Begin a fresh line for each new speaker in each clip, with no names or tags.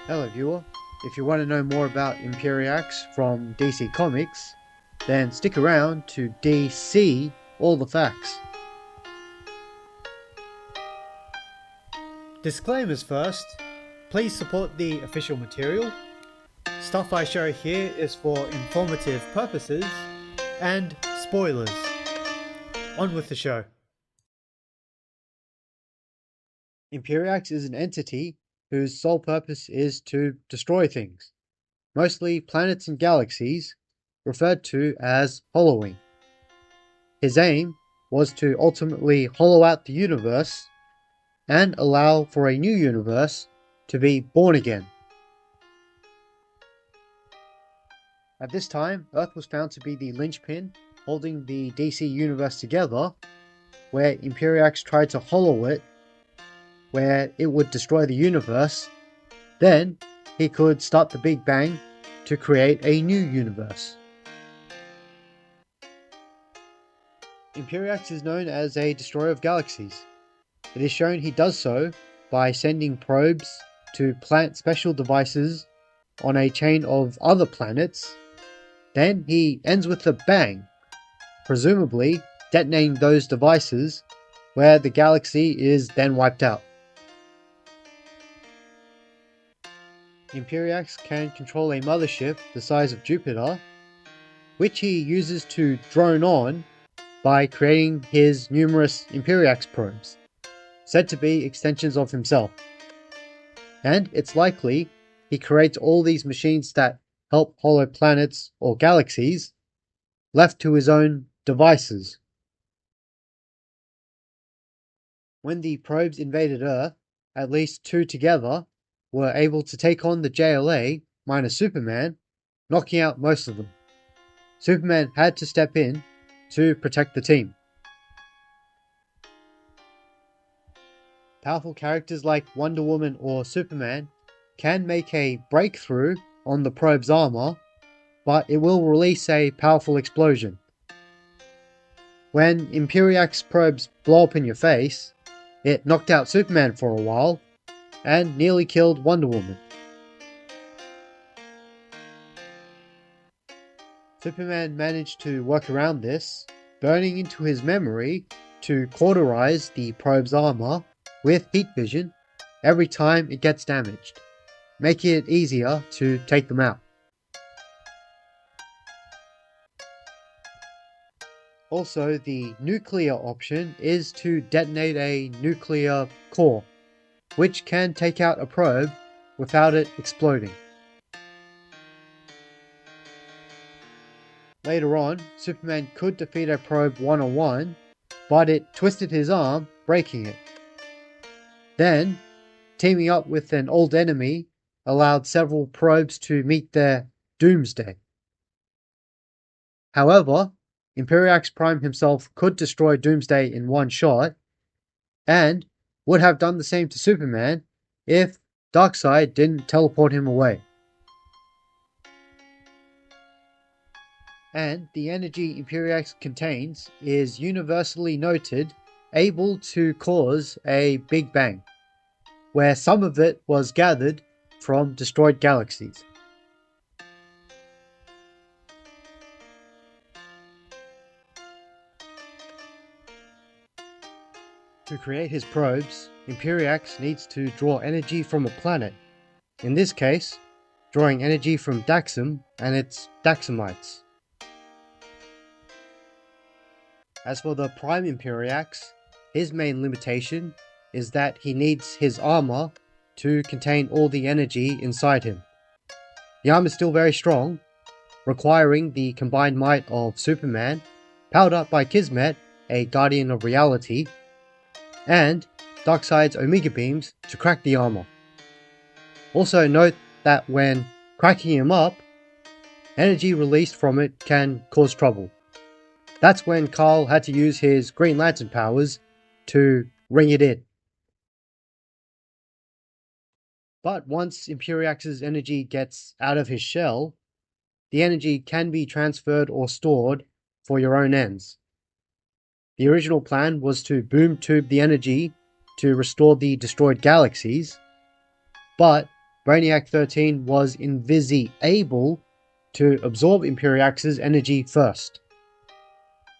Hello viewer, if you want to know more about Imperi-Axe from DC Comics, then stick around to DC All the Facts. Disclaimers first, please support the official material. Stuff I show here is for informative purposes, and spoilers. On with the show. Imperi-Axe is an entity whose sole purpose is to destroy things, mostly planets and galaxies, referred to as hollowing. His aim was to ultimately hollow out the universe and allow for a new universe to be born again. At this time, Earth was found to be the linchpin holding the DC universe together, where Imperi-Axe tried to hollow it, where it would destroy the universe. Then he could start the Big Bang to create a new universe. Imperiex is known as a destroyer of galaxies. It is shown he does so by sending probes to plant special devices on a chain of other planets. Then he ends with a bang, presumably detonating those devices, where the galaxy is then wiped out. Imperiex can control a mothership the size of Jupiter, which he uses to drone on by creating his numerous Imperiex probes, said to be extensions of himself. And it's likely he creates all these machines that help hollow planets or galaxies, left to his own devices. When the probes invaded Earth, at least two together were able to take on the JLA minus Superman, knocking out most of them. Superman had to step in to protect the team. Powerful characters like Wonder Woman or Superman can make a breakthrough on the probe's armor, but it will release a powerful explosion. When Imperi-Axe probes blow up in your face, it knocked out Superman for a while, and nearly killed Wonder Woman. Superman managed to work around this, burning into his memory to cauterize the probe's armor with heat vision every time it gets damaged, making it easier to take them out. Also, the nuclear option is to detonate a nuclear core, which can take out a probe without it exploding. Later on, Superman could defeat a probe one-on-one, but it twisted his arm, breaking it. Then, teaming up with an old enemy allowed several probes to meet their doomsday. However, Imperiex Prime himself could destroy Doomsday in one shot, and would have done the same to Superman if Darkseid didn't teleport him away. And the energy Imperiex contains is universally noted able to cause a Big Bang, where some of it was gathered from destroyed galaxies. To create his probes, Imperiex needs to draw energy from a planet, in this case, drawing energy from Daxam and its Daxamites. As for the Prime Imperiex, his main limitation is that he needs his armor to contain all the energy inside him. The armor is still very strong, requiring the combined might of Superman, powered up by Kismet, a guardian of reality, and Darkseid's Omega beams to crack the armor. Also note that when cracking him up, energy released from it can cause trouble. That's when Carl had to use his Green Lantern powers to ring it in. But once ImperieX's energy gets out of his shell, the energy can be transferred or stored for your own ends. The original plan was to boom tube the energy to restore the destroyed galaxies, but Brainiac 13 was able to absorb Imperi-Axe's energy first.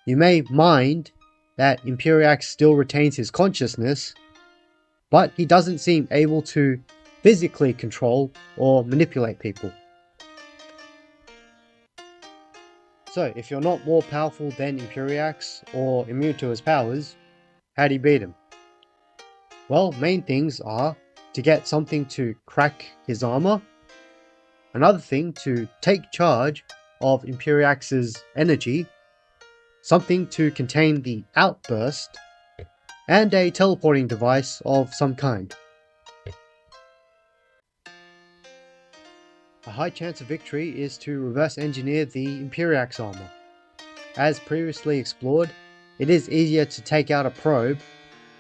You may mind that Imperi-Axe still retains his consciousness, but he doesn't seem able to physically control or manipulate people. So, if you're not more powerful than Imperi-Axe or immune to his powers, how do you beat him? Well, main things are to get something to crack his armor, another thing to take charge of Imperi-Axe's energy, something to contain the outburst, and a teleporting device of some kind. A high chance of victory is to reverse engineer the Imperi-Axe armor. As previously explored, it is easier to take out a probe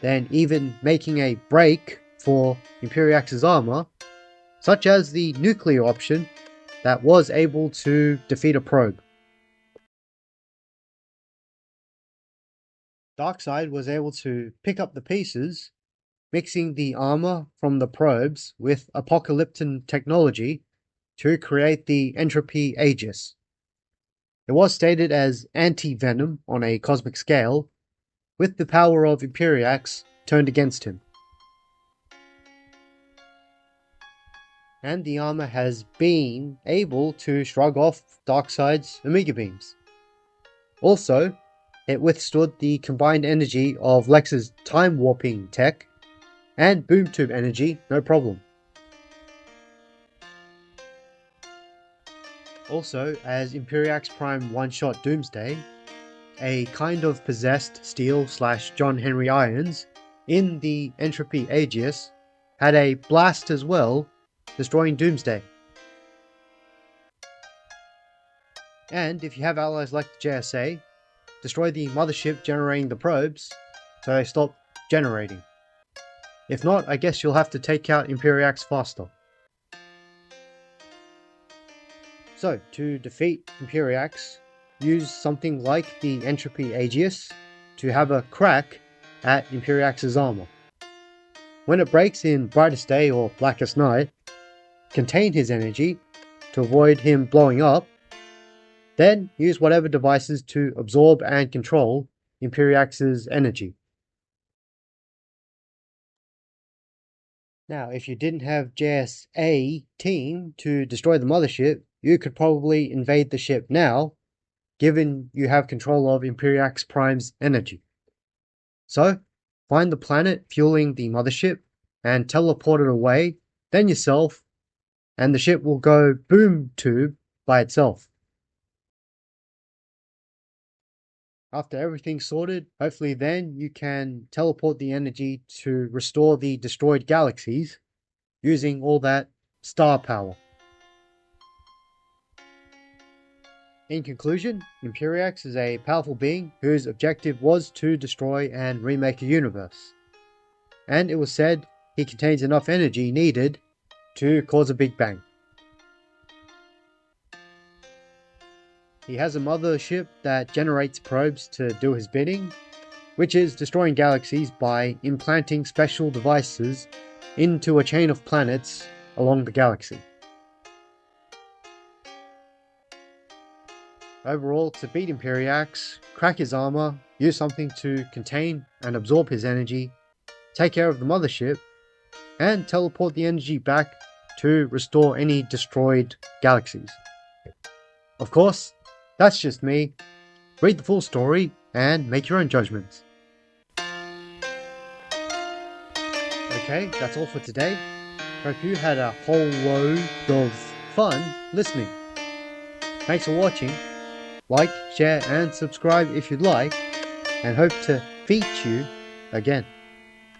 than even making a break for Imperi-Axe's armor, such as the nuclear option that was able to defeat a probe. Darkseid was able to pick up the pieces, mixing the armor from the probes with apocalyptic technology to create the Imperi-Axe. It was stated as anti-venom on a cosmic scale, with the power of Imperi-Axe turned against him. And the armor has been able to shrug off Darkseid's Omega beams. Also, it withstood the combined energy of Lex's time warping tech and boom tube energy, no problem. Also, as Imperi-Axe Prime one-shot Doomsday, a kind of possessed Steel/John Henry Irons in the Imperi-Axe had a blast as well, destroying Doomsday. And if you have allies like the JSA, destroy the mothership generating the probes so they stop generating. If not, I guess you'll have to take out Imperi-Axe faster. So, to defeat Imperi-Axe, use something like the Imperi-Axe to have a crack at Imperi-Axe's armor. When it breaks in brightest day or blackest night, contain his energy to avoid him blowing up, then use whatever devices to absorb and control Imperi-Axe's energy. Now, if you didn't have JSA team to destroy the mothership, you could probably invade the ship now, given you have control of Imperi-Axe Prime's energy. So, find the planet fueling the mothership and teleport it away, then yourself, and the ship will go boom tube by itself. After everything's sorted, hopefully then you can teleport the energy to restore the destroyed galaxies using all that star power. In conclusion, Imperi-Axe is a powerful being whose objective was to destroy and remake a universe. And it was said he contains enough energy needed to cause a Big Bang. He has a mothership that generates probes to do his bidding, which is destroying galaxies by implanting special devices into a chain of planets along the galaxy. Overall, to beat Imperi-Axe, crack his armor, use something to contain and absorb his energy, take care of the mothership, and teleport the energy back to restore any destroyed galaxies. Of course, that's just me. Read the full story and make your own judgments. Okay, that's all for today. Hope you had a whole load of fun listening. Thanks for watching. Like, share and subscribe if you'd like, and hope to feat you again.